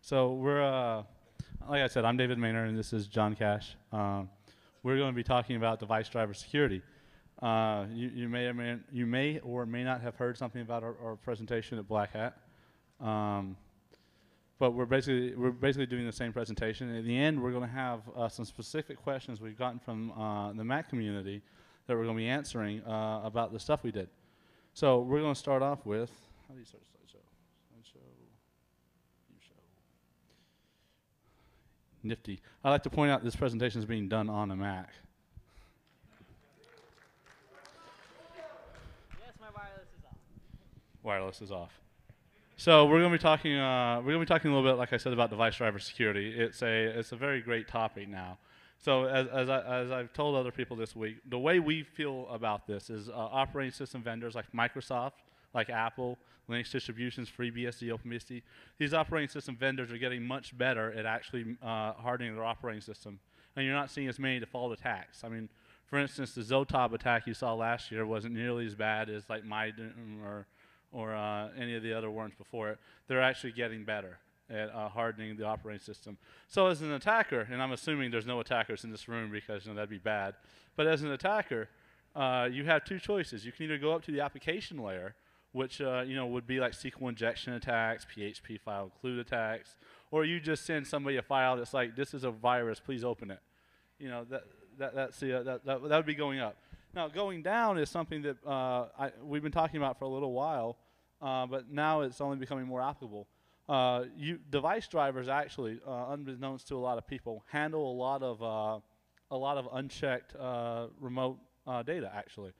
So like I said, I'm David Maynard, and this is John Cash. We're going to be talking about device driver security. You may or may not have heard something about our presentation at Black Hat. But we're basically doing the same presentation. At the end, we're going to have some specific questions we've gotten from the Mac community that we're going to be answering about the stuff we did. So we're going to start off with, how do you start a slideshow? Slideshow, view show. Nifty. I like to point out this presentation is being done on a Mac. Yes, my wireless is off. Wireless is off. So we're going to be talking. A little bit, like I said, about device driver security. It's a very great topic now. So as I've told other people this week, the way we feel about this is operating system vendors like Microsoft, like Apple, Linux distributions, FreeBSD, OpenBSD. These operating system vendors are getting much better at actually hardening their operating system, and you're not seeing as many default attacks. I mean, for instance, the Zotab attack you saw last year wasn't nearly as bad as like Maiden or any of the other worms before it. They're actually getting better at hardening the operating system. So as an attacker, and I'm assuming there's no attackers in this room because that'd be bad, but as an attacker, you have two choices. You can either go up to the application layer, which would be like SQL injection attacks, PHP file include attacks, or you just send somebody a file that's like, this is a virus, please open it. That would be going up. Now, going down is something that we've been talking about for a little while, but now it's only becoming more applicable. Device drivers actually, unbeknownst to a lot of people, handle a lot of unchecked remote data actually.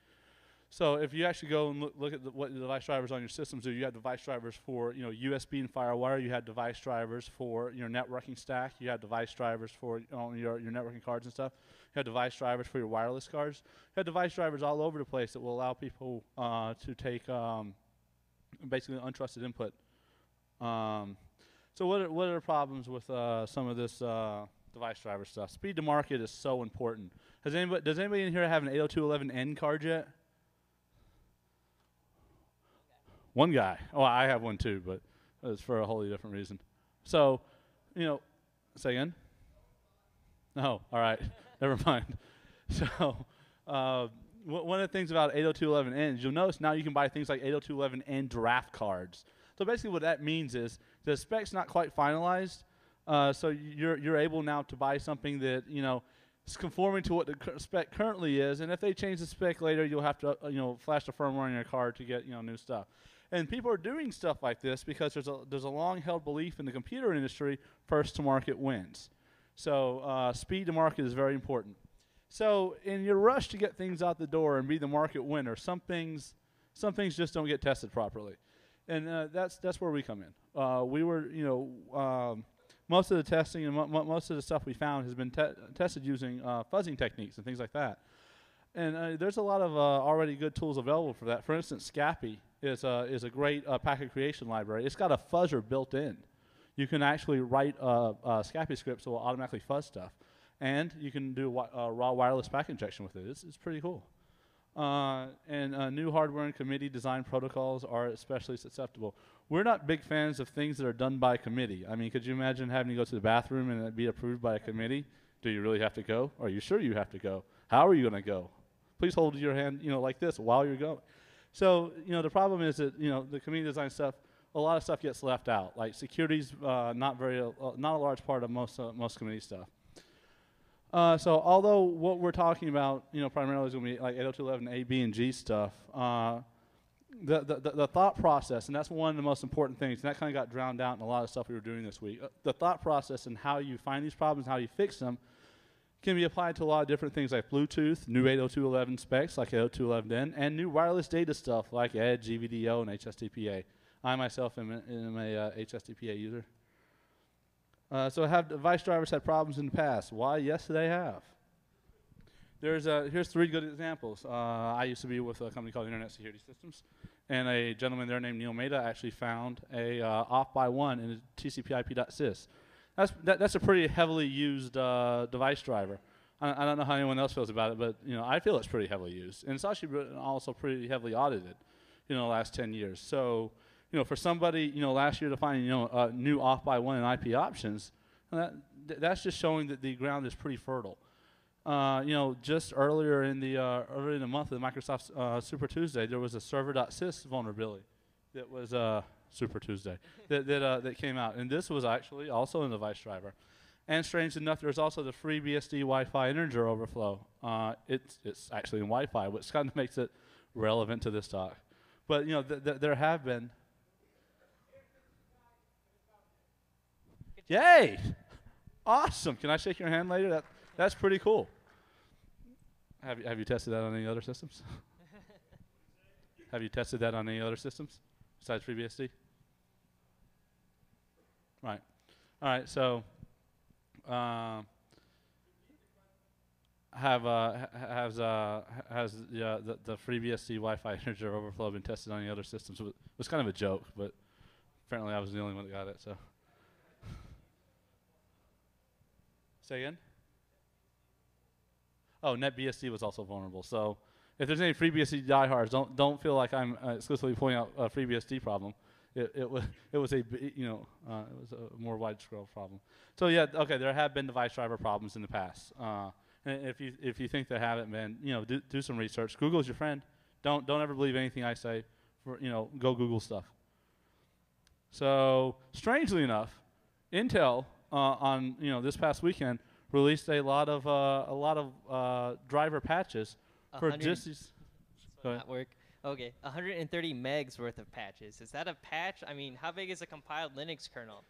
So if you actually go and look at what the device drivers on your systems do, you have device drivers for USB and FireWire. You have device drivers for your networking stack. You have device drivers for your networking cards and stuff. You have device drivers for your wireless cards. You have device drivers all over the place that will allow people to take basically untrusted input. So what are the problems with some of this device driver stuff? Speed to market is so important. Does anybody in here have an 802.11n card yet? One guy. Oh, I have one too, but it's for a wholly different reason. So, say again? No, all right, never mind. So, one of the things about 802.11n is you'll notice now you can buy things like 802.11n draft cards. So basically what that means is the spec's not quite finalized, so you're able now to buy something that, is conforming to what the spec currently is, and if they change the spec later, you'll have to, flash the firmware on your card to get, new stuff. And people are doing stuff like this because there's a long-held belief in the computer industry, first to market wins. So speed to market is very important. So in your rush to get things out the door and be the market winner, some things just don't get tested properly. And that's where we come in. We were, most of the testing and most of the stuff we found has been tested using fuzzing techniques and things like that. And there's a lot of already good tools available for that. For instance, Scapy is a great packet creation library. It's got a fuzzer built in. You can actually write Scapy scripts that will automatically fuzz stuff. And you can do raw wireless packet injection with it. It's pretty cool. And new hardware and committee design protocols are especially susceptible. We're not big fans of things that are done by committee. I mean, could you imagine having to go to the bathroom and it be approved by a committee? Do you really have to go? Are you sure you have to go? How are you going to go? Please hold your hand, like this while you're going. So, the problem is that, the community design stuff, a lot of stuff gets left out. Like security's not a large part of most community stuff. So although what we're talking about, primarily is going to be like 802.11 A, B, and G stuff, the thought process, and that's one of the most important things, and that kind of got drowned out in a lot of stuff we were doing this week. The thought process and how you find these problems, how you fix them, can be applied to a lot of different things like Bluetooth, new 802.11 specs like 802.11n, and new wireless data stuff like Edge, GVDO, and HSDPA. I myself am a HSDPA user. So have device drivers had problems in the past? Why, yes, they have. Here's 3 good examples. I used to be with a company called Internet Security Systems, and a gentleman there named Neil Maida actually found a off by 1 in a TCP/IP.sys. That's a pretty heavily used device driver. I don't know how anyone else feels about it, but I feel it's pretty heavily used, and it's actually also pretty heavily audited, in the last 10 years. So, for somebody, last year to find, a new off by one in IP options, that's just showing that the ground is pretty fertile. Just earlier in the month of the Microsoft Super Tuesday, there was a server.sys vulnerability that was Super Tuesday that came out, and this was actually also in the Vice driver. And strange enough, there's also the FreeBSD Wi-Fi integer overflow. It's actually in Wi-Fi, which kind of makes it relevant to this talk. But there have been. Yay! Awesome. Can I shake your hand later? That's pretty cool. Have you tested that on any other systems? Have you tested that on any other systems besides FreeBSD? Right. All right. So, has the FreeBSD Wi-Fi integer overflow been tested on any other systems? It was kind of a joke, but apparently I was the only one that got it. So, say again. Oh, NetBSD was also vulnerable. So, if there's any FreeBSD diehards, don't feel like I'm exclusively pointing out a FreeBSD problem. It was a more widespread problem. So yeah, okay, there have been device driver problems in the past. And if you think they haven't been, do some research. Google's your friend. Don't ever believe anything I say. Go Google stuff. So strangely enough, Intel on this past weekend released a lot of driver patches for just these. Not work. Okay, 130 megs worth of patches. Is that a patch? I mean, how big is a compiled Linux kernel?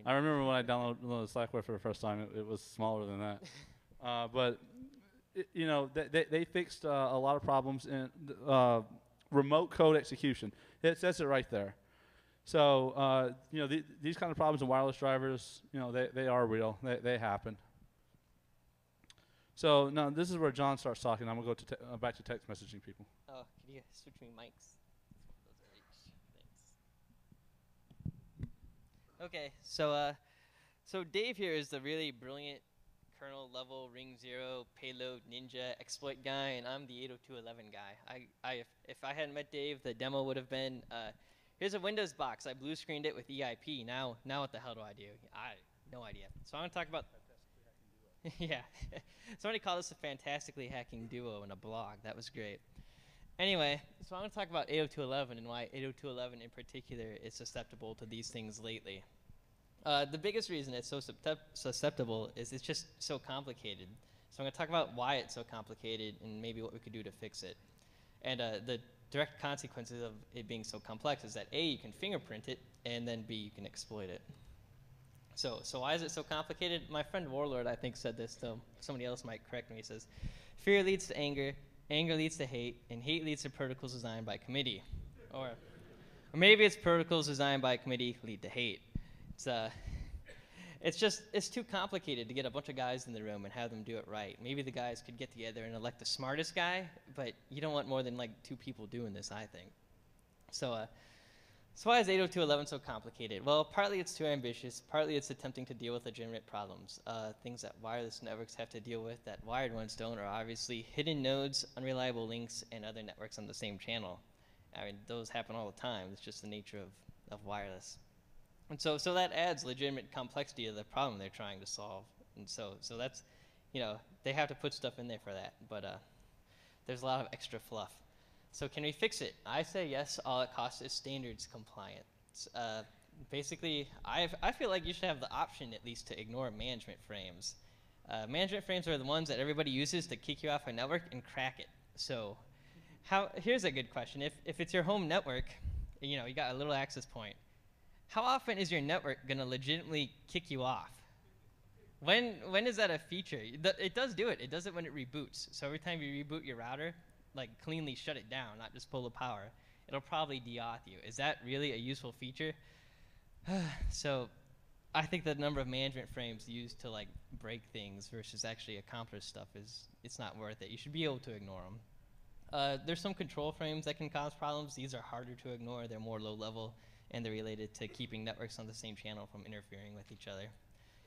I remember when I downloaded Slackware for the first time, it was smaller than that. But they fixed a lot of problems in remote code execution. It says it right there. So these kind of problems in wireless drivers, they are real. They happen. So now this is where John starts talking. I'm gonna go back to text messaging people. Oh, could you switch me mics? Those are each. Thanks. Okay, so Dave here is the really brilliant kernel level ring 0 payload ninja exploit guy, and I'm the 802.11 guy. If I hadn't met Dave, the demo would have been here's a Windows box. I blue screened it with EIP. Now what the hell do I do? No idea. So I'm gonna talk about. Yeah, somebody called us a fantastically hacking duo in a blog. That was great. Anyway, so I'm going to talk about 802.11 and why 802.11 in particular is susceptible to these things lately. The biggest reason it's so susceptible is it's just so complicated. So I'm going to talk about why it's so complicated and maybe what we could do to fix it. And the direct consequences of it being so complex is that A, you can fingerprint it, and then B, you can exploit it. So why is it so complicated? My friend Warlord, I think, said this, though somebody else might correct me. He says, fear leads to anger, anger leads to hate, and hate leads to protocols designed by committee. Or maybe it's protocols designed by committee lead to hate. It's too complicated to get a bunch of guys in the room and have them do it right. Maybe the guys could get together and elect the smartest guy, but you don't want more than like 2 people doing this, I think. So why is 802.11 so complicated? Well, partly it's too ambitious, partly it's attempting to deal with legitimate problems. Things that wireless networks have to deal with that wired ones don't are obviously hidden nodes, unreliable links, and other networks on the same channel. I mean, those happen all the time. It's just the nature of wireless. And so that adds legitimate complexity to the problem they're trying to solve. And so that's, they have to put stuff in there for that. But there's a lot of extra fluff. So can we fix it? I say yes, all it costs is standards compliance. Basically, I feel like you should have the option at least to ignore management frames. Management frames are the ones that everybody uses to kick you off a network and crack it. So here's a good question. If it's your home network, you got a little access point, how often is your network going to legitimately kick you off? When is that a feature? It does do it. It does it when it reboots. So every time you reboot your router, like cleanly shut it down, not just pull the power, it'll probably de-auth you. Is that really a useful feature? So I think the number of management frames used to like break things versus actually accomplish stuff it's not worth it. You should be able to ignore them. There's some control frames that can cause problems. These are harder to ignore. They're more low level, and they're related to keeping networks on the same channel from interfering with each other.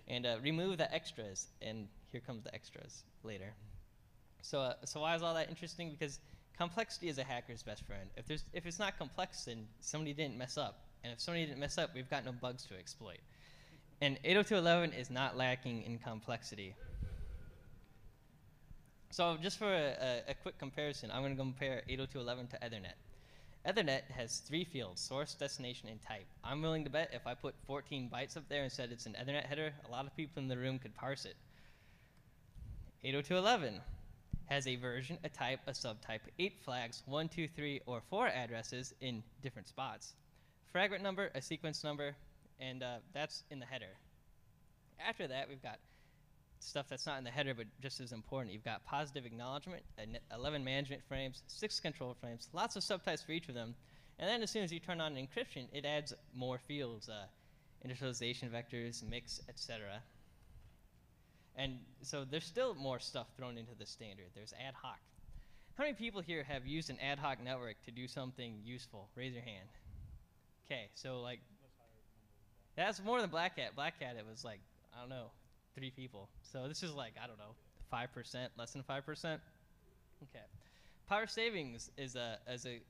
And remove the extras, and here comes the extras later. So why is all that interesting? Because complexity is a hacker's best friend. If it's not complex, then somebody didn't mess up. And if somebody didn't mess up, we've got no bugs to exploit. And 802.11 is not lacking in complexity. So just for a quick comparison, I'm going to compare 802.11 to Ethernet. Ethernet has 3 fields, source, destination, and type. I'm willing to bet if I put 14 bytes up there and said it's an Ethernet header, a lot of people in the room could parse it. 802.11 has a version, a type, a subtype, 8 flags, 1, 2, 3, or 4 addresses in different spots. Fragment number, a sequence number, and that's in the header. After that, we've got stuff that's not in the header but just as important. You've got positive acknowledgement, 11 management frames, 6 control frames, lots of subtypes for each of them. And then as soon as you turn on encryption, it adds more fields, initialization vectors, mix, etc. And so there's still more stuff thrown into the standard. There's ad hoc. How many people here have used an ad hoc network to do something useful? Raise your hand. Okay, so like, that's more than Black Hat. Black Hat, it was like, I don't know, 3 people. So this is like, I don't know, 5%, less than 5%. Okay. Power savings is a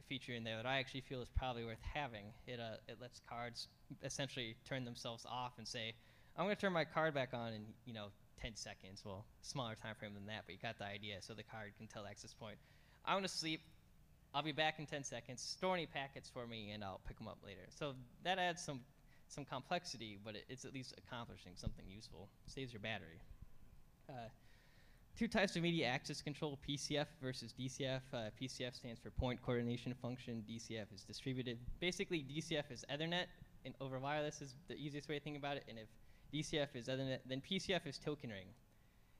feature in there that I actually feel is probably worth having. It lets cards essentially turn themselves off and say, I'm going to turn my card back on in 10 seconds. Well, smaller time frame than that, but you got the idea. So the card can tell access point, I'm going to sleep. I'll be back in 10 seconds. Store any packets for me, and I'll pick them up later. So that adds some complexity, but it's at least accomplishing something useful. Saves your battery. 2 types of media access control, PCF versus DCF. PCF stands for point coordination function. DCF is distributed. Basically, DCF is Ethernet, and over wireless is the easiest way to think about it. And if DCF is Ethernet, then PCF is token ring.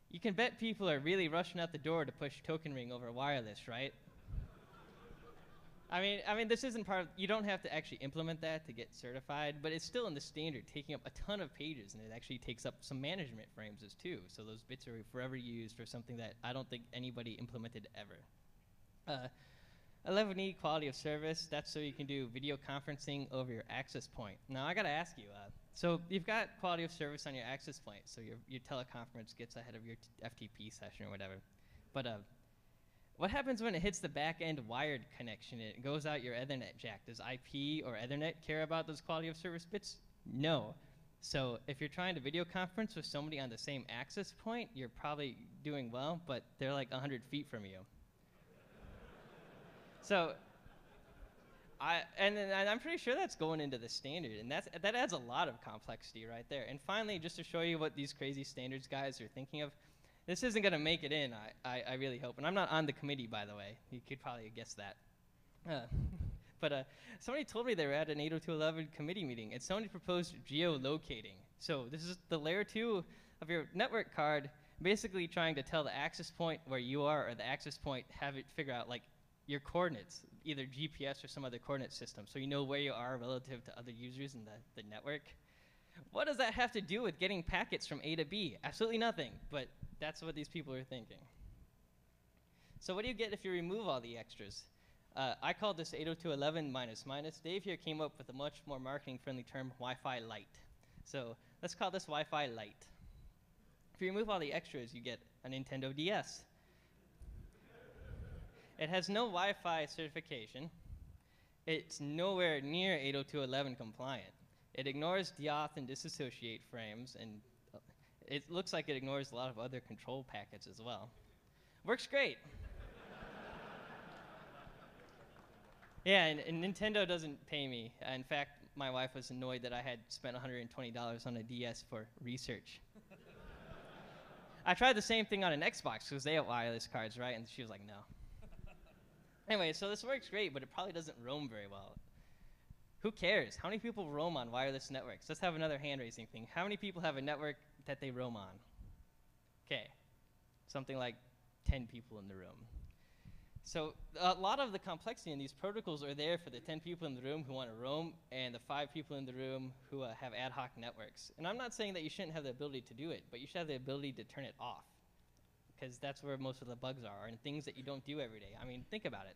You can bet people are really rushing out the door to push token ring over wireless, right? I mean, this isn't part of, you don't have to actually implement that to get certified, but it's still in the standard, taking up a ton of pages, and it actually takes up some management frames as too. So those bits are forever used for something that I don't think anybody implemented ever. 11E, quality of service. That's so you can do video conferencing over your access point. Now I gotta ask you, so you've got quality of service on your access point, so your teleconference gets ahead of your FTP session or whatever. But what happens when it hits the back-end wired connection and it goes out your Ethernet jack? Does IP or Ethernet care about those quality of service bits? No. So if you're trying to video conference with somebody on the same access point, you're probably doing well, but they're like 100 feet from you. So I'm pretty sure that's going into the standard, and that adds a lot of complexity right there. And finally, just to show you what these crazy standards guys are thinking of, this isn't going to make it in, I really hope. And I'm not on the committee, by the way. You could probably guess that. But somebody told me they were at an 802.11 committee meeting, and somebody proposed geolocating. So this is the layer 2 of your network card, basically trying to tell the access point where you are, or the access point have it figure out like your coordinates, either GPS or some other coordinate system, so you know where you are relative to other users in the network. What does that have to do with getting packets from A to B? Absolutely nothing, but that's what these people are thinking. So what do you get if you remove all the extras? I called this 802.11 minus minus. Dave here came up with a much more marketing-friendly term, Wi-Fi Lite. So let's call this Wi-Fi Lite. If you remove all the extras, you get a Nintendo DS. It has no Wi-Fi certification. It's nowhere near 802.11 compliant. It ignores deauth and disassociate frames, and it looks like it ignores a lot of other control packets as well. Works great. Yeah, and Nintendo doesn't pay me. In fact, my wife was annoyed that I had spent $120 on a DS for research. I tried the same thing on an Xbox because they have wireless cards, right? And she was like, no. Anyway, so this works great, but it probably doesn't roam very well. Who cares? How many people roam on wireless networks? Let's have another hand-raising thing. How many people have a network that they roam on? Okay, something like 10 people in the room. So a lot of the complexity in these protocols are there for the 10 people in the room who want to roam and the 5 people in the room who have ad hoc networks. And I'm not saying that you shouldn't have the ability to do it, but you should have the ability to turn it off, because that's where most of the bugs are, and things that you don't do every day. I mean, think about it.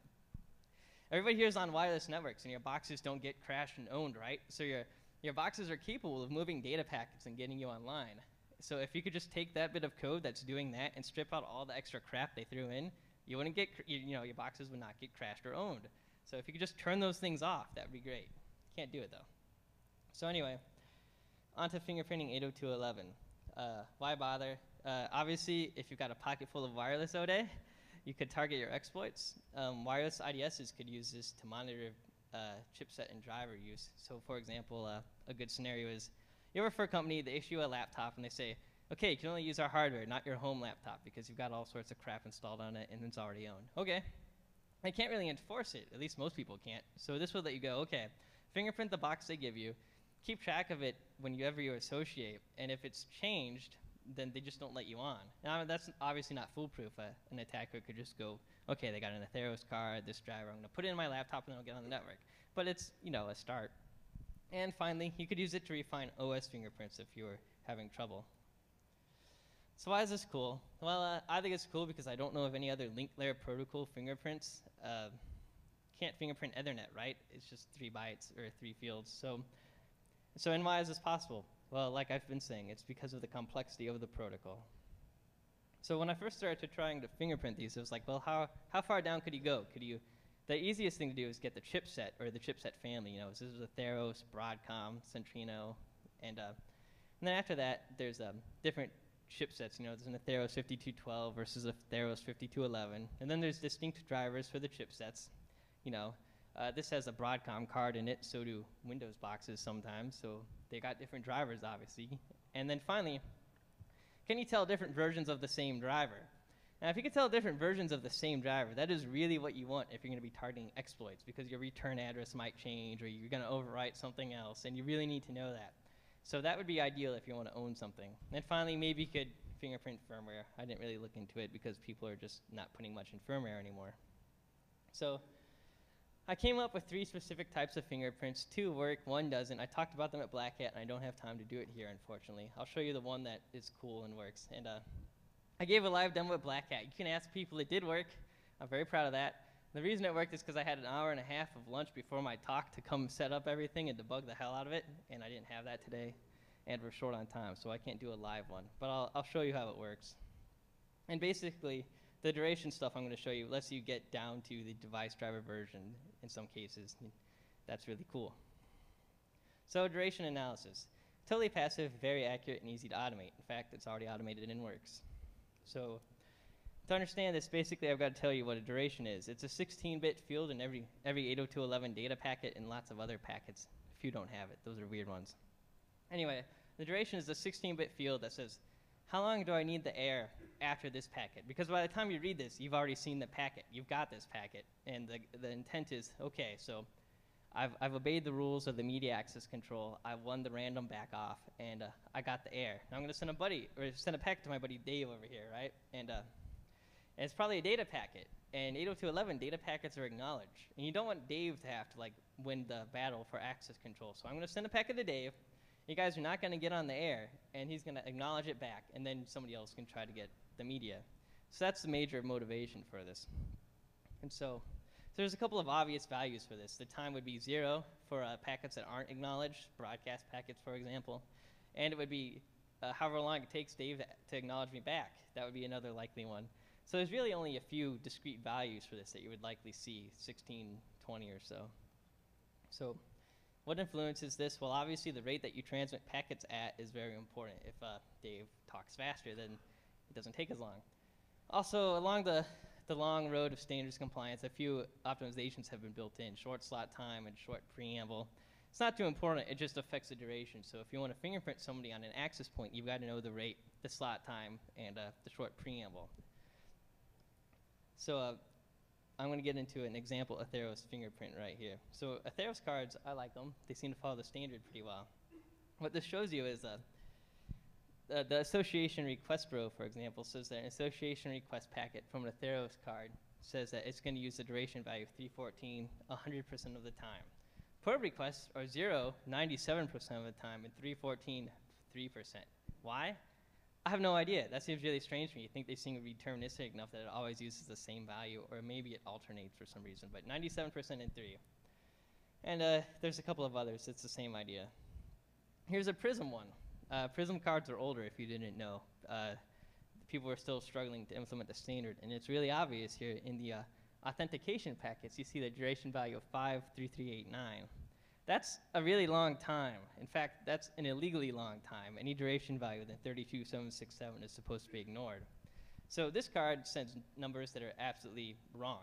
Everybody here is on wireless networks, and your boxes don't get crashed and owned, right? So your boxes are capable of moving data packets and getting you online. So if you could just take that bit of code that's doing that and strip out all the extra crap they threw in, you wouldn't get, your boxes would not get crashed or owned. So if you could just turn those things off, that would be great. Can't do it though. So anyway, on to fingerprinting 802.11. Why bother? Obviously, if you've got a pocket full of wireless ODE, you could target your exploits. Wireless IDSs could use this to monitor chipset and driver use. So for example, a good scenario is you work for a company, they issue a laptop and they say, okay, you can only use our hardware, not your home laptop, because you've got all sorts of crap installed on it and it's already owned. Okay. I can't really enforce it, at least most people can't. So this will let you go, okay, fingerprint the box they give you, keep track of it whenever you associate, and if it's changed, then they just don't let you on. Now, that's obviously not foolproof. An attacker could just go, okay, they got an Atheros card, this driver, I'm going to put it in my laptop and then I'll get on the network. But it's, a start. And finally, you could use it to refine OS fingerprints if you were having trouble. So why is this cool? Well, I think it's cool because I don't know of any other link layer protocol fingerprints. Can't fingerprint Ethernet, right? It's just 3 bytes or 3 fields. So and why is this possible? Well, like I've been saying, it's because of the complexity of the protocol. So when I first started trying to fingerprint these, it was like, well, how far down could you go? The easiest thing to do is get the chipset or the chipset family. This is Atheros, Broadcom, Centrino, and then after that, there's different chipsets. There's an Atheros 5212 versus a Atheros 5211, and then there's distinct drivers for the chipsets. This has a Broadcom card in it, so do Windows boxes sometimes, so they got different drivers, obviously. And then finally, can you tell different versions of the same driver? Now, if you can tell different versions of the same driver, that is really what you want if you're going to be targeting exploits, because your return address might change, or you're going to overwrite something else, and you really need to know that. So that would be ideal if you want to own something. And finally, maybe you could fingerprint firmware. I didn't really look into it because people are just not putting much in firmware anymore. So I came up with 3 specific types of fingerprints. 2 work, 1 doesn't. I talked about them at Black Hat, and I don't have time to do it here, unfortunately. I'll show you the one that is cool and works. And I gave a live demo at Black Hat. You can ask people, it did work. I'm very proud of that. The reason it worked is because I had an hour and a half of lunch before my talk to come set up everything and debug the hell out of it, and I didn't have that today, and we're short on time, so I can't do a live one. But I'll show you how it works. And basically, the duration stuff I'm going to show you lets you get down to the device driver version in some cases. That's really cool. So duration analysis. Totally passive, very accurate, and easy to automate. In fact, it's already automated and works. So to understand this, basically I've got to tell you what a duration is. It's a 16-bit field in every 802.11 data packet and lots of other packets if you don't have it. Those are weird ones. Anyway, the duration is a 16-bit field that says, how long do I need the air after this packet? Because by the time you read this, you've already seen the packet. You've got this packet. And the intent is, okay, so I've obeyed the rules of the media access control. I won the random back off, and I got the air. Now I'm going to send a packet to my buddy Dave over here, right? And it's probably a data packet. And 802.11 data packets are acknowledged. And you don't want Dave to have to win the battle for access control. So I'm going to send a packet to Dave. You guys are not going to get on the air, and he's going to acknowledge it back, and then somebody else can try to get the media. So that's the major motivation for this. And so there's a couple of obvious values for this. The time would be 0 for packets that aren't acknowledged, broadcast packets, for example. And it would be however long it takes Dave to acknowledge me back. That would be another likely one. So there's really only a few discrete values for this that you would likely see, 16, 20 or so. So what influences this? Well, obviously the rate that you transmit packets at is very important. If Dave talks faster, then it doesn't take as long. Also, along the long road of standards compliance, a few optimizations have been built in, short slot time and short preamble. It's not too important, it just affects the duration. So if you want to fingerprint somebody on an access point, you've got to know the rate, the slot time, and the short preamble. So I'm going to get into an example Atheros fingerprint right here. So Atheros cards, I like them. They seem to follow the standard pretty well. What this shows you is the association request row, for example, says that an association request packet from an Atheros card says that it's going to use the duration value of 314 100% of the time. Probe requests are 0 97% of the time and 314 3%. Why? I have no idea. That seems really strange to me. You think they seem deterministic enough that it always uses the same value, or maybe it alternates for some reason, but 97% and 3. And there's a couple of others. It's the same idea. Here's a Prism one. Prism cards are older, if you didn't know. People are still struggling to implement the standard, and it's really obvious here in the authentication packets. You see the duration value of 53389. That's a really long time. In fact, that's an illegally long time. Any duration value within 32767 is supposed to be ignored. So this card sends numbers that are absolutely wrong.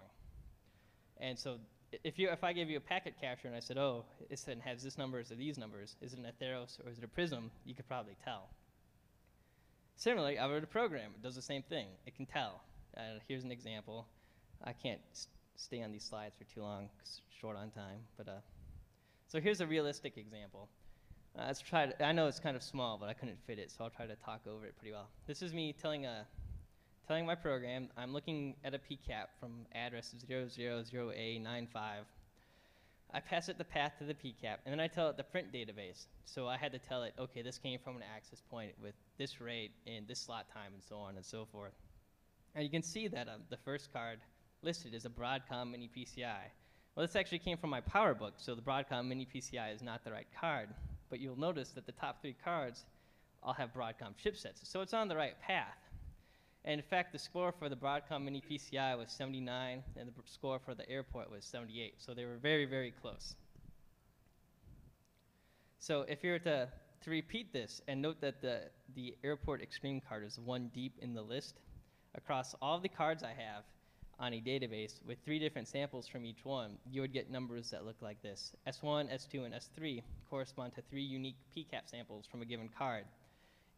And so if I gave you a packet capture and I said, oh, it has this numbers or these numbers, is it an Atheros or is it a Prism, you could probably tell. Similarly, I wrote a program. It does the same thing. It can tell. Here's an example. I can't stay on these slides for too long 'cause it's short on time. But so here's a realistic example. Let's try to, I know it's kind of small, but I couldn't fit it, so I'll try to talk over it pretty well. This is me telling my program I'm looking at a PCAP from address 000A95. I pass it the path to the PCAP, and then I tell it the print database. So I had to tell it, okay, this came from an access point with this rate and this slot time and so on and so forth. And you can see that the first card listed is a Broadcom Mini PCI. Well, this actually came from my PowerBook, so the Broadcom Mini PCI is not the right card. But you'll notice that the top 3 cards all have Broadcom chipsets, so it's on the right path. And in fact, the score for the Broadcom Mini PCI was 79, and the score for the Airport was 78. So they were very, very close. So if you were to repeat this, and note that the Airport Extreme card is 1 deep in the list, across all the cards I have on a database with 3 different samples from each one, you would get numbers that look like this. S1, S2, and S3 correspond to 3 unique PCAP samples from a given card.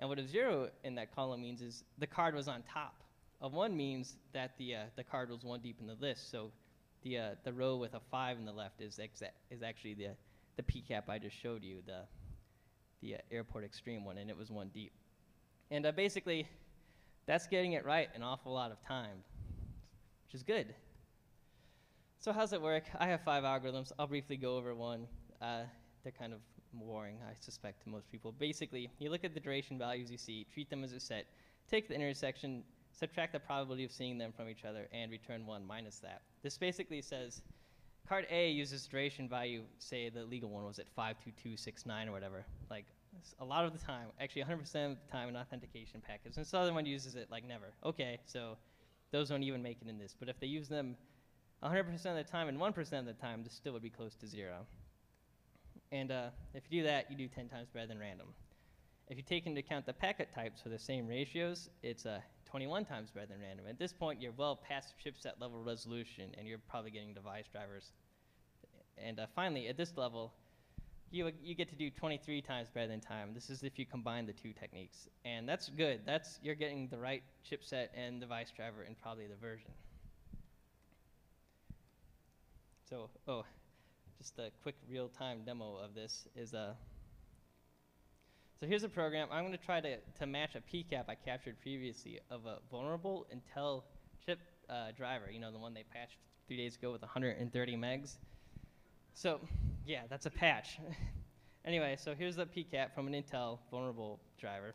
And what a 0 in that column means is the card was on top. A 1 means that the card was 1 deep in the list. So the row with a 5 in the left is actually the PCAP I just showed you, the Airport Extreme one, and it was 1 deep. And basically, that's getting it right an awful lot of time, which is good. So how's it work? I have 5 algorithms. I'll briefly go over one. They're kind of boring, I suspect, to most people. Basically, you look at the duration values you see, treat them as a set, take the intersection, subtract the probability of seeing them from each other, and return 1 minus that. This basically says card A uses duration value, say the legal one was at 52269 or whatever, like a lot of the time, actually 100% of the time in authentication packets, and this other one uses it like never. Okay, so those don't even make it in this, but if they use them 100% of the time and 1% of the time, this still would be close to 0. And if you do that, you do 10 times better than random. If you take into account the packet types for the same ratios, it's 21 times better than random. At this point, you're well past chipset level resolution, and you're probably getting device drivers. And finally, at this level, you get to do 23 times better than time. This is if you combine the 2 techniques. And that's good. You're getting the right chipset and device driver and probably the version. So, just a quick real-time demo of this is so here's a program. I'm going to try to match a PCAP I captured previously of a vulnerable Intel chip driver, you know, the one they patched 3 days ago with 130 megs. So yeah, that's a patch. Anyway, so here's the PCAP from an Intel vulnerable driver.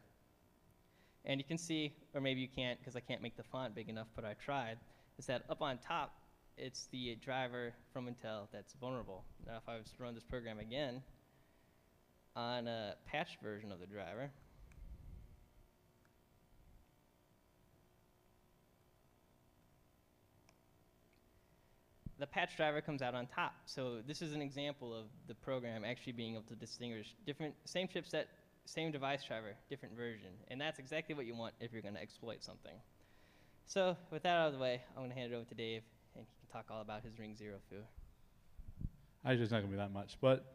And you can see, or maybe you can't because I can't make the font big enough, but I tried, is that up on top, it's the driver from Intel that's vulnerable. Now if I was to run this program again on a patched version of the driver, the patch driver comes out on top. So this is an example of the program actually being able to distinguish same chipset, same device driver, different version. And that's exactly what you want if you're going to exploit something. So with that out of the way, I'm going to hand it over to Dave, and he can talk all about his Ring Zero foo. Actually, it's not going to be that much, but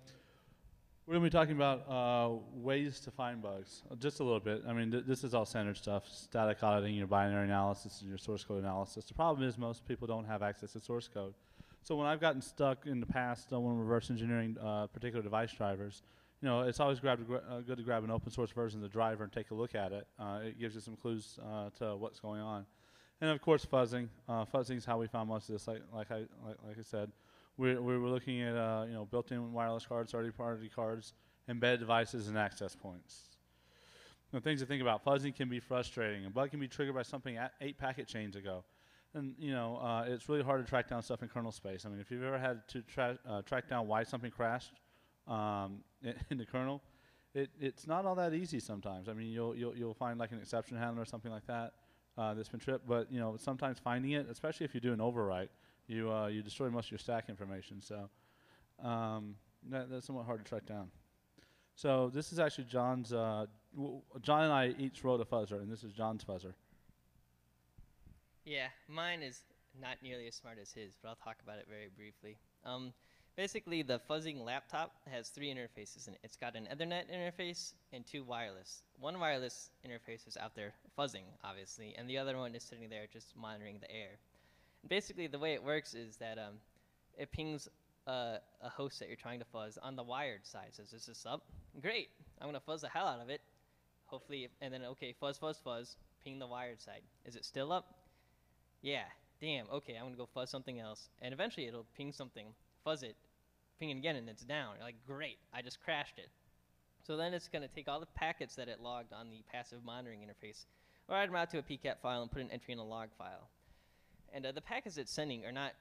we're going to be talking about ways to find bugs, just a little bit. I mean, this is all standard stuff, static auditing, your binary analysis, and your source code analysis. The problem is most people don't have access to source code. So when I've gotten stuck in the past when reverse engineering particular device drivers, you know, it's always good to grab an open source version of the driver and take a look at it. It gives you some clues to what's going on. And of course, fuzzing. Fuzzing is how we found most of this. Like I said, we were looking at you know, built-in wireless cards, third-party cards, embedded devices, and access points. Now, things to think about: fuzzing can be frustrating. A bug can be triggered by something 8 packet chains ago, and you know it's really hard to track down stuff in kernel space. I mean, if you've ever had to track down why something crashed in the kernel, it's not all that easy sometimes. I mean, you'll find like an exception handler or something like that that's been tripped, but you know, sometimes finding it, especially if you do an overwrite, you destroy most of your stack information. So That's somewhat hard to track down. So this is actually John's. John and I each wrote a fuzzer, and this is John's fuzzer. Yeah, mine is not nearly as smart as his, but I'll talk about it very briefly. Basically, the fuzzing laptop has 3 interfaces in it. It's got an Ethernet interface and 2 wireless. One wireless interface is out there fuzzing, obviously, and the other one is sitting there just monitoring the air. And basically, the way it works is that it pings a host that you're trying to fuzz on the wired side. Says, is this up? Great. I'm going to fuzz the hell out of it. Hopefully, and then, okay, fuzz, fuzz, fuzz, ping the wired side. Is it still up? Yeah. Damn, okay, I'm going to go fuzz something else. And eventually, it'll ping something, fuzz it, ping it again, and it's down. You're like, great, I just crashed it. So then it's going to take all the packets that it logged on the passive monitoring interface, write them out to a PCAP file, and put an entry in a log file. And the packets it's sending are not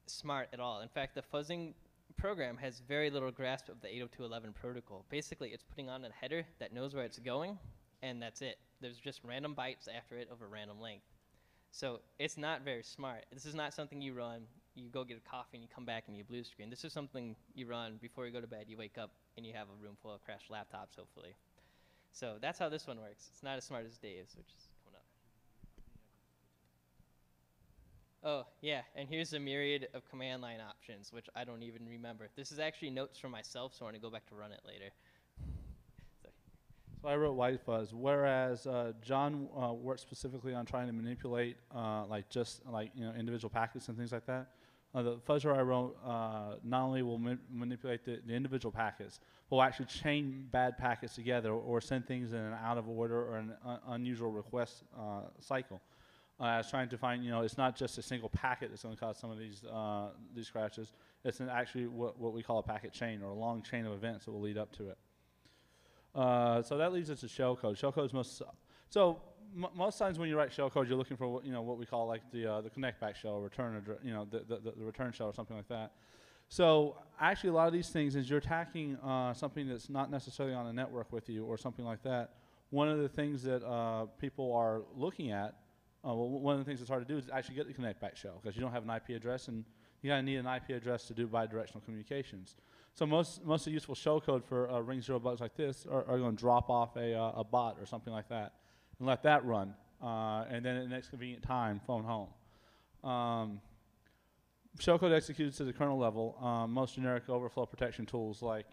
smart at all. In fact, the fuzzing program has very little grasp of the 802.11 protocol. Basically, it's putting on a header that knows where it's going, and that's it. There's just random bytes after it of a random length. So it's not very smart. This is not something you run. You go get a coffee and you come back and you blue screen. This is something you run before you go to bed. You wake up and you have a room full of crashed laptops, hopefully. So that's how this one works. It's not as smart as Dave's, which is coming up. Oh, yeah, and here's a myriad of command line options, which I don't even remember. This is actually notes from myself, so I'm going to go back to run it later. So I wrote white fuzz, whereas John worked specifically on trying to manipulate individual packets and things like that. The fuzzer I wrote not only will manipulate the individual packets, but will actually chain bad packets together or send things in an out of order or an unusual request cycle. I was trying to find, it's not just a single packet that's going to cause some of these crashes. It's actually what we call a packet chain, or a long chain of events that will lead up to it. So that leads us to shellcode. Shellcode is most times when you write shellcode, you're looking for what we call like the connect back shell, return the return shell or something like that. So actually, a lot of these things, as you're attacking something that's not necessarily on a network with you or something like that, one of the things that people are looking at, one of the things that's hard to do is actually get the connect back shell, because you don't have an IP address, and you gotta need an IP address to do bidirectional communications. So most of the useful shellcode for ring 0 bugs like this are going to drop off a bot or something like that and let that run, and then at the next convenient time, phone home. Shellcode executes to the kernel level. Most generic overflow protection tools, like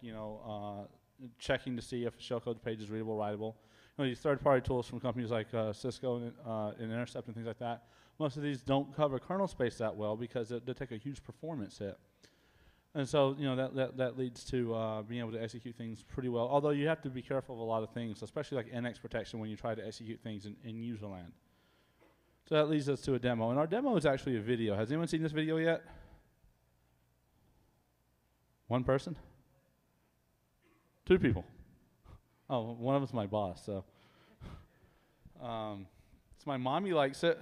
checking to see if a shellcode page is readable, writable. These third-party tools from companies like Cisco and Intercept and things like that. Most of these don't cover kernel space that well because they take a huge performance hit. And so, that leads to being able to execute things pretty well. Although you have to be careful of a lot of things, especially like NX protection when you try to execute things in user land. So that leads us to a demo. And our demo is actually a video. Has anyone seen this video yet? One person? 2 people. Oh, one of us is my boss, so. So my mommy likes it.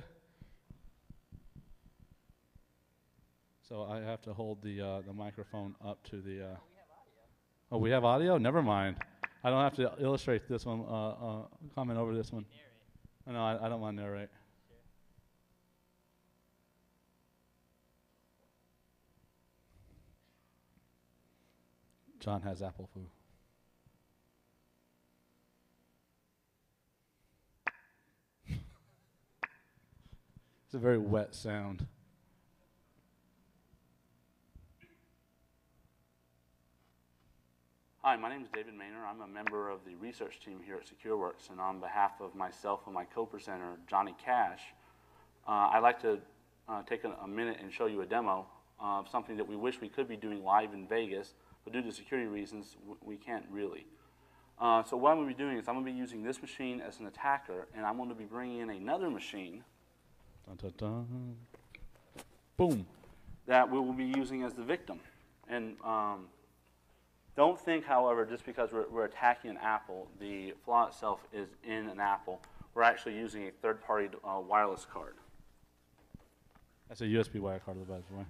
So I have to hold the microphone up to the. Oh, we have audio? Never mind. I don't have to illustrate this one. Comment over this one. No, I don't want to narrate. John has apple food. It's a very wet sound. Hi, my name is David Maynor. I'm a member of the research team here at SecureWorks, and on behalf of myself and my co-presenter, Johnny Cash, I'd like to take a minute and show you a demo of something that we wish we could be doing live in Vegas, but due to security reasons, we can't really. So what I'm going to be doing is I'm going to be using this machine as an attacker, and I'm going to be bringing in another machine, dun, dun, dun, boom, that we will be using as the victim. And don't think, however, just because we're attacking an Apple, the flaw itself is in an Apple. We're actually using a third-party wireless card. That's a USB wire card, by the way.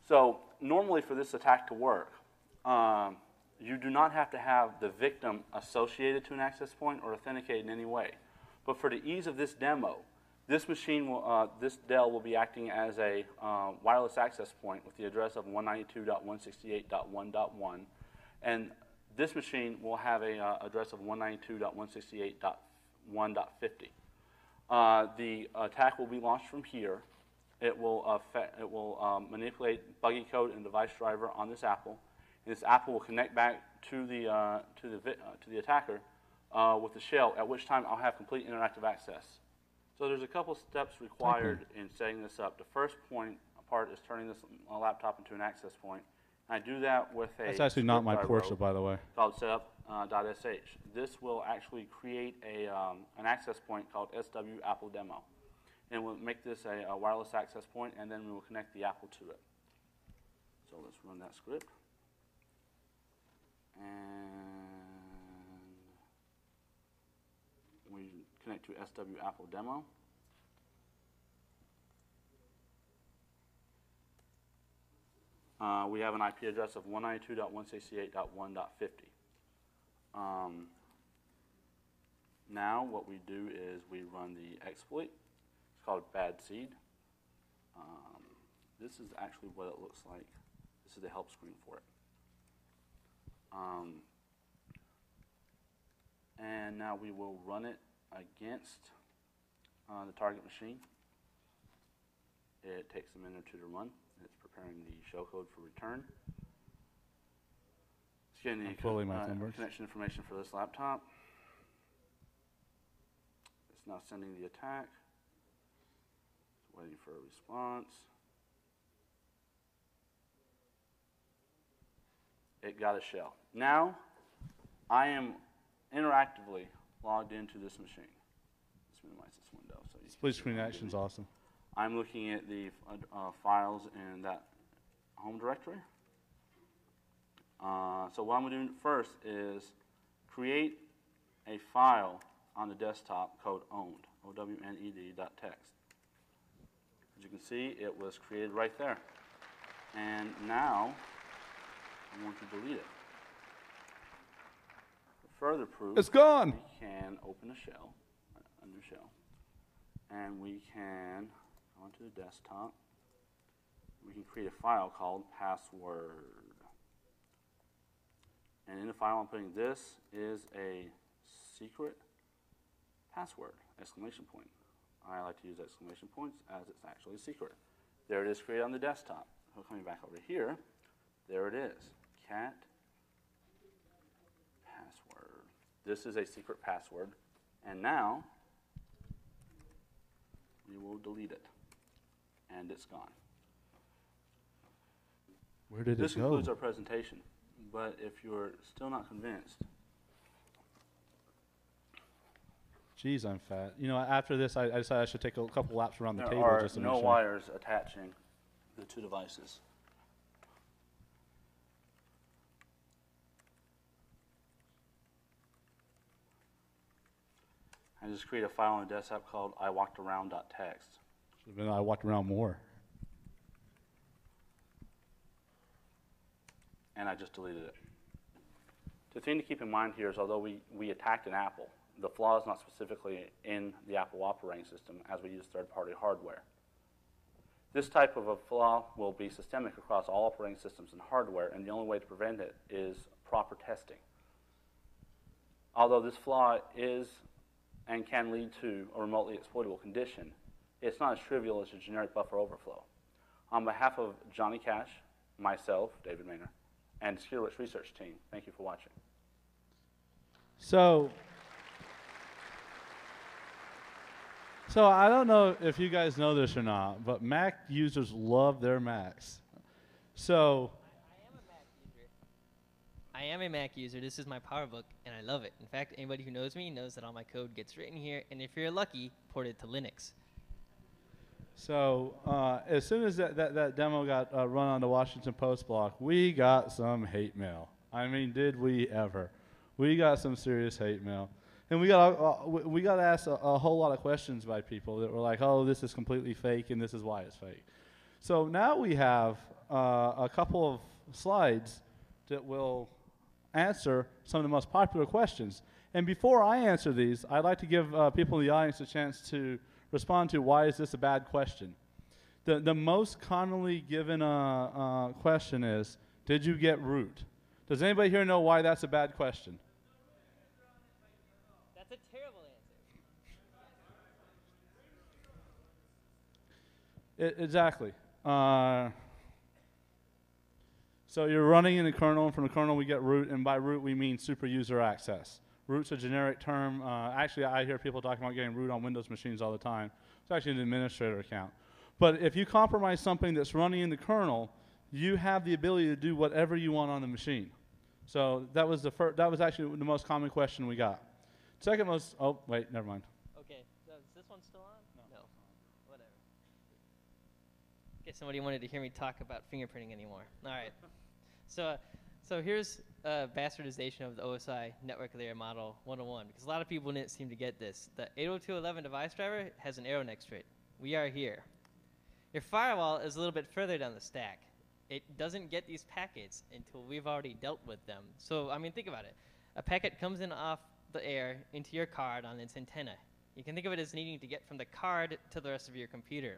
So normally for this attack to work, you do not have to have the victim associated to an access point or authenticated in any way. But for the ease of this demo, this machine, this Dell will be acting as a wireless access point with the address of 192.168.1.1. And this machine will have a address of 192.168.1.50. The attack will be launched from here. It will manipulate buggy code and device driver on this Apple. And this Apple will connect back to the attacker with the shell, at which time I'll have complete interactive access. So there's a couple steps required in setting this up. The first part is turning this laptop into an access point. And I do that with a That's actually not my Porsche, by the way. Called setup.sh. This will actually create an access point called SW Apple Demo. And we'll make this a wireless access point, and then we will connect the Apple to it. So let's run that script. And we connect to SW Apple Demo. We have an IP address of 192.168.1.50. Now what we do is we run the exploit. It's called Bad Seed. This is actually what it looks like. This is the help screen for it. And now we will run it against the target machine. It takes a minute or two to run. It's preparing the shellcode for return. It's getting the connection information for this laptop. It's now sending the attack. It's waiting for a response. It got a shell. Now, I am interactively logged into this machine. Let's minimize this window. So split screen action is awesome. I'm looking at the files in that home directory. So what I'm going to do first is create a file on the desktop called owned, O-W-N-E-D.txt. As you can see, it was created right there. And now, I'm going to delete it. For further proof, it's gone. We can open a shell, a new shell, and we can go into the desktop. We can create a file called password. And in the file I'm putting this is a secret password, exclamation point. I like to use exclamation points as it's actually secret. There it is created on the desktop. So coming back over here, there it is, cat password. This is a secret password. And now, we will delete it. And it's gone. Where did it go? This concludes our presentation. But if you're still not convinced, geez, I'm fat. You know, after this, I decided I should take a couple laps around the there table are just to no make sure. wires attaching the two devices. I just create a file on the desktop called iwalkedaround.txt. Should have been I walked around more. And I just deleted it. The thing to keep in mind here is although we attacked an Apple, the flaw is not specifically in the Apple operating system as we use third-party hardware. This type of a flaw will be systemic across all operating systems and hardware, and the only way to prevent it is proper testing. Although this flaw is and can lead to a remotely exploitable condition, it's not as trivial as a generic buffer overflow. On behalf of Johnny Cash, myself, David Maynor, and SecureWorks research team, thank you for watching. So I don't know if you guys know this or not, but Mac users love their Macs. So I am a Mac user. This is my PowerBook, and I love it. In fact, anybody who knows me knows that all my code gets written here, and if you're lucky, ported to Linux. So as soon as that demo got run on the Washington Post block, we got some hate mail. I mean, did we ever? We got some serious hate mail. And we got asked a whole lot of questions by people that were like, oh, this is completely fake, and this is why it's fake. So now we have a couple of slides that will answer some of the most popular questions. And before I answer these, I'd like to give people in the audience a chance to respond to why is this a bad question. The most commonly given question is, did you get root? Does anybody here know why that's a bad question? That's a terrible answer. Exactly. So you're running in the kernel, and from the kernel we get root, and by root we mean super user access. Root's a generic term. Actually, I hear people talking about getting root on Windows machines all the time. It's actually an administrator account. But if you compromise something that's running in the kernel, you have the ability to do whatever you want on the machine. So that was actually the most common question we got. Second most, oh, wait, never mind. Okay, so is this one still on? No. Whatever. Guess somebody wanted to hear me talk about fingerprinting anymore. All right. So here's a bastardization of the OSI network layer model 101, because a lot of people didn't seem to get this. The 802.11 device driver has an arrow next to it. We are here. Your firewall is a little bit further down the stack. It doesn't get these packets until we've already dealt with them. So, I mean, think about it. A packet comes in off the air into your card on its antenna. You can think of it as needing to get from the card to the rest of your computer.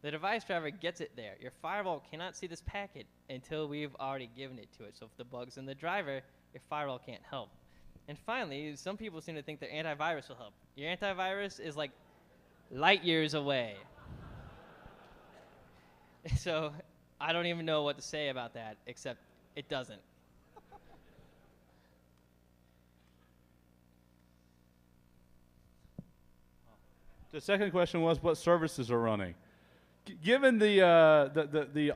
The device driver gets it there. Your firewall cannot see this packet until we've already given it to it. So if the bug's in the driver, your firewall can't help. And finally, some people seem to think that antivirus will help. Your antivirus is like light years away. So I don't even know what to say about that, except it doesn't. The second question was what services are running. Given the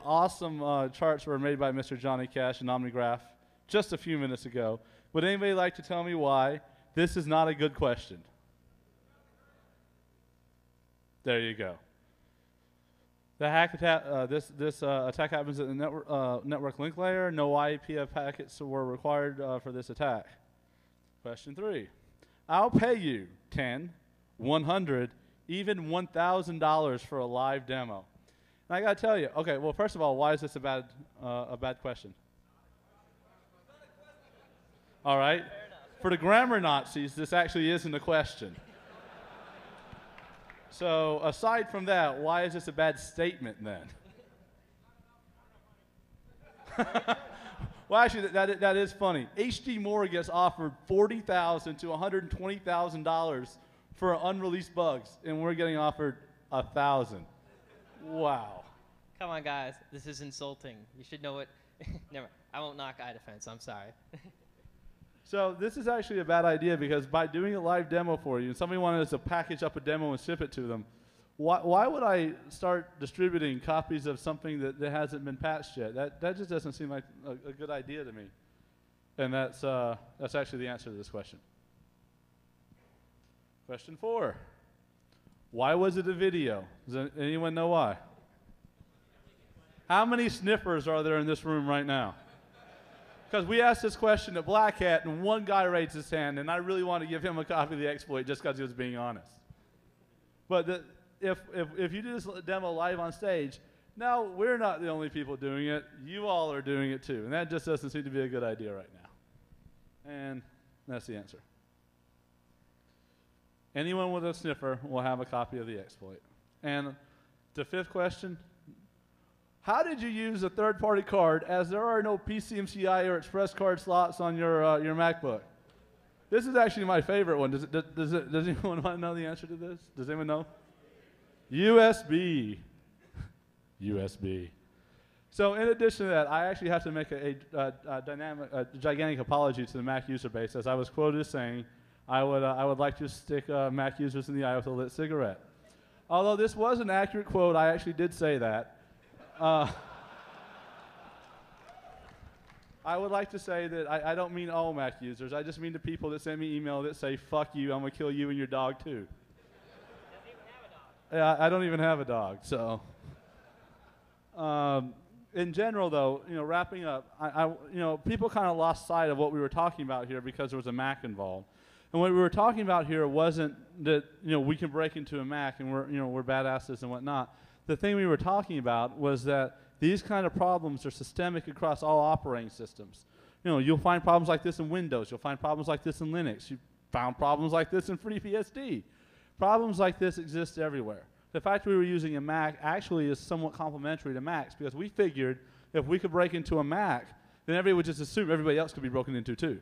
awesome charts were made by Mr. Johnny Cash and OmniGraph just a few minutes ago, would anybody like to tell me why this is not a good question? There you go. The hack attack, this attack happens at the network link layer. No IP packets were required for this attack. Question 3. I'll pay you 10, 100, even $1,000 for a live demo. And I got to tell you, okay, well, first of all, why is this a bad question? All right. For the grammar Nazis, this actually isn't a question. So aside from that, why is this a bad statement then? Well, actually, that is funny. H.D. Moore gets offered $40,000 to $120,000 for unreleased bugs, and we're getting offered $1,000. Wow. Come on, guys. This is insulting. You should know it. Never. I won't knock iDefense. I'm sorry. So this is actually a bad idea because by doing a live demo for you, and somebody wanted us to package up a demo and ship it to them, why would I start distributing copies of something that hasn't been patched yet? That just doesn't seem like a good idea to me. And that's actually the answer to this question. Question 4. Why was it a video? Does anyone know why? How many sniffers are there in this room right now? Because we asked this question at Black Hat, and one guy raised his hand, and I really want to give him a copy of the exploit just because he was being honest. But if you do this demo live on stage, now we're not the only people doing it. You all are doing it too, and that just doesn't seem to be a good idea right now. And that's the answer. Anyone with a sniffer will have a copy of the exploit. And the 5th question, how did you use a third-party card as there are no PCMCI or Express card slots on your MacBook? This is actually my favorite one. Does anyone want to know the answer to this? Does anyone know? USB. USB. So in addition to that, I actually have to make a gigantic apology to the Mac user base. As I was quoted as saying, I would like to stick Mac users in the eye with a lit cigarette. Although this was an accurate quote, I actually did say that. I would like to say that I don't mean all Mac users. I just mean the people that send me email that say, fuck you, I'm going to kill you and your dog too. Doesn't even have a dog. Yeah, I don't even have a dog, so. In general, though, wrapping up, people kind of lost sight of what we were talking about here because there was a Mac involved. And what we were talking about here wasn't that, we can break into a Mac and we're badasses and whatnot. The thing we were talking about was that these kind of problems are systemic across all operating systems. You'll find problems like this in Windows. You'll find problems like this in Linux. You found problems like this in FreeBSD. Problems like this exist everywhere. The fact we were using a Mac actually is somewhat complementary to Macs because we figured if we could break into a Mac, then everybody would just assume everybody else could be broken into too.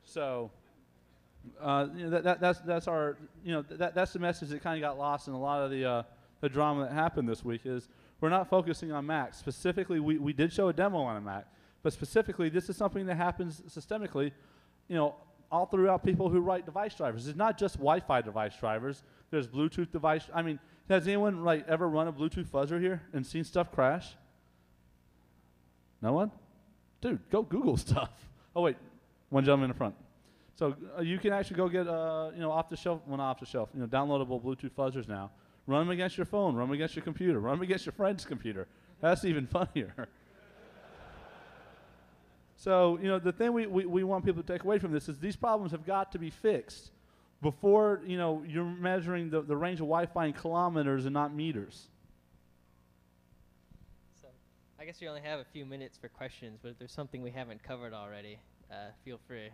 So, that's our, that's the message that kind of got lost in a lot of the drama that happened this week. Is we're not focusing on Mac. Specifically, we did show a demo on a Mac, but specifically, this is something that happens systemically, all throughout people who write device drivers. It's not just Wi-Fi device drivers. There's Bluetooth device. I mean, has anyone ever run a Bluetooth fuzzer here and seen stuff crash? No one? Dude, go Google stuff. Oh wait, one gentleman in the front. So you can actually go get off the shelf, well not off the shelf, downloadable Bluetooth fuzzers now. Run them against your phone, run them against your computer, run them against your friend's computer. That's even funnier. So, the thing we want people to take away from this is these problems have got to be fixed before, you're measuring the range of Wi-Fi in kilometers and not meters. So, I guess you only have a few minutes for questions, but if there's something we haven't covered already, feel free.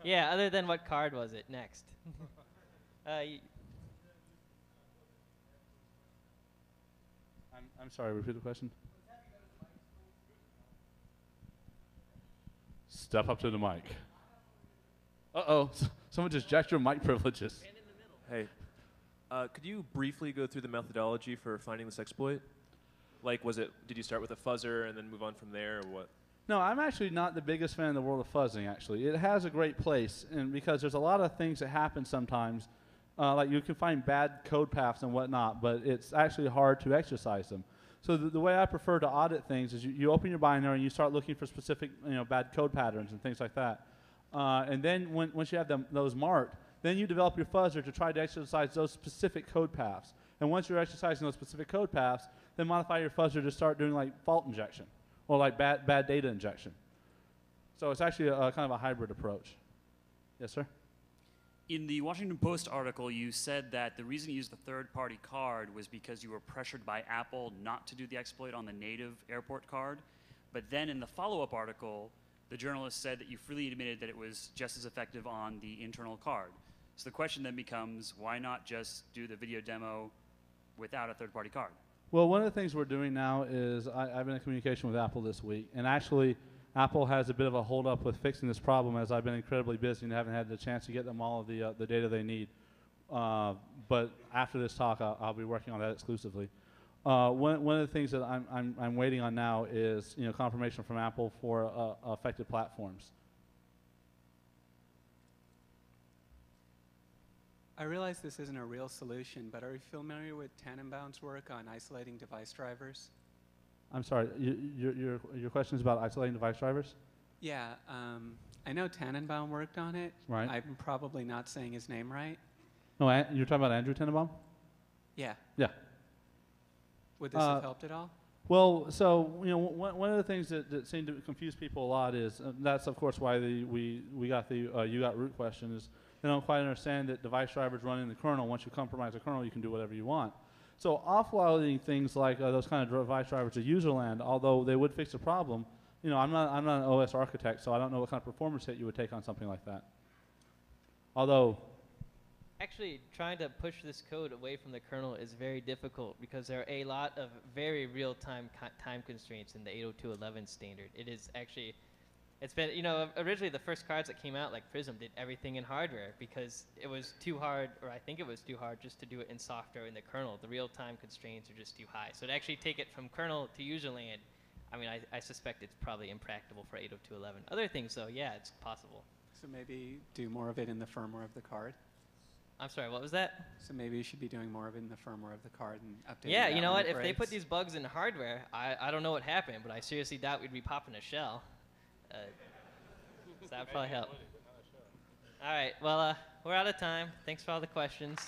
Yeah, other than what card was it? Next. I'm sorry, repeat the question. Step up to the mic. Uh-oh, someone just jacked your mic privileges. Hey, could you briefly go through the methodology for finding this exploit? Like, did you start with a fuzzer and then move on from there, or what? No, I'm actually not the biggest fan of the world of fuzzing, actually. It has a great place, and because there's a lot of things that happen sometimes, like you can find bad code paths and whatnot, but it's actually hard to exercise them. So the way I prefer to audit things is you open your binary and you start looking for specific bad code patterns and things like that. And then once you have those marked, then you develop your fuzzer to try to exercise those specific code paths. And once you're exercising those specific code paths, then modify your fuzzer to start doing like fault injection or like bad data injection. So it's actually kind of a hybrid approach. Yes, sir? In the Washington Post article, you said that the reason you used the third-party card was because you were pressured by Apple not to do the exploit on the native airport card. But then in the follow-up article, the journalist said that you freely admitted that it was just as effective on the internal card. So the question then becomes, why not just do the video demo without a third-party card? Well, one of the things we're doing now is I've been in communication with Apple this week, and actually Apple has a bit of a hold-up with fixing this problem as I've been incredibly busy and haven't had the chance to get them all of the data they need. But after this talk, I'll be working on that exclusively. One of the things that I'm waiting on now is confirmation from Apple for affected platforms. I realize this isn't a real solution, but are you familiar with Tannenbaum's work on isolating device drivers? I'm sorry, your question is about isolating device drivers? Yeah, I know Tannenbaum worked on it. Right. I'm probably not saying his name right. No, you're talking about Andrew Tannenbaum? Yeah. Yeah. Would this have helped at all? Well, so one of the things that seemed to confuse people a lot is that's of course why we got the you got root question is they don't quite understand that device drivers run in the kernel. Once you compromise the kernel, you can do whatever you want. So offloading things like those kind of device drivers to userland, although they would fix the problem, I'm not an OS architect, so I don't know what kind of performance hit you would take on something like that. Although, actually, trying to push this code away from the kernel is very difficult because there are a lot of very real-time time constraints in the 802.11 standard. It is actually, it's been, originally the first cards that came out, like Prism, did everything in hardware because it was too hard, or I think it was too hard just to do it in software in the kernel. The real-time constraints are just too high. So to actually take it from kernel to userland, I mean, I suspect it's probably impractical for 802.11. Other things, though, yeah, it's possible. So maybe do more of it in the firmware of the card? I'm sorry, what was that? So maybe you should be doing more of it in the firmwhere of the card and updating Yeah, that you know when what? it If they put breaks. these bugs in hardware, I don't know what happened, but I seriously doubt we'd be popping a shell. So that would probably help. All right, well, we're out of time. Thanks for all the questions.